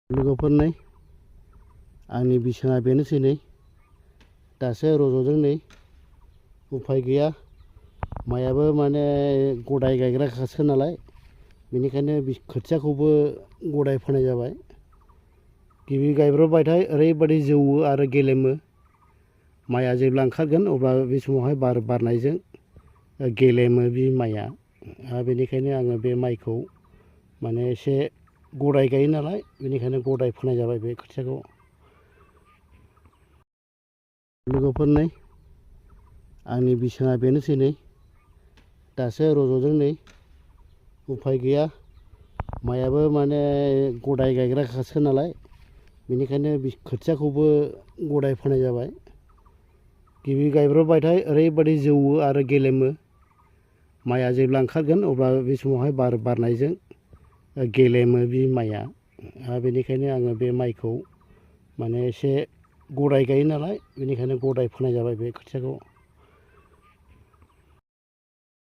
लोगोफोर आंनि बिसाना बेनोसै नै दासो रज'दों नै उफाय गैया माइयाबो माने गदाय गायग्रा खासो नालाय बेनिखायनो खोथियाखौबो गदाय फोनाय जाबाय। गिबि गायब्रबबाथाय ओरैबायदि जौवो आरो गेलेमो माइया जेब्ला ओंखारगोन अब्ला बे समावहाय बार बारनायजों गेलेमो बे माइया। बेनिखायनो आङो बे माइखौ माने एसे गदाय गायो नालाय बेनिखायनो गदाय फोनाय जाबाय बे खोथियाखौ। लोगोफोर आंनि बिसाना बेनोसै नै दासो रज'दों नै उफाय गैया माइयाबो माने गदाय गायग्रा खासो नालाय बेनिखायनो खोथियाखौबो गदाय फोनाय जाबाय। गिबि गायब्रबबाथाय ओरैबायदि जौवो आरो गेलेमो माइया जेब्ला ओंखारगोन अब्ला बे समावहाय बार बारनायजों गेलेमो बे माइया। बेनिखायनो आङो बे माइखौ माने एसे गदाय गायो नालाय बेनिखायनो गदाय फोनाय जाबाय बे खोथियाखौ।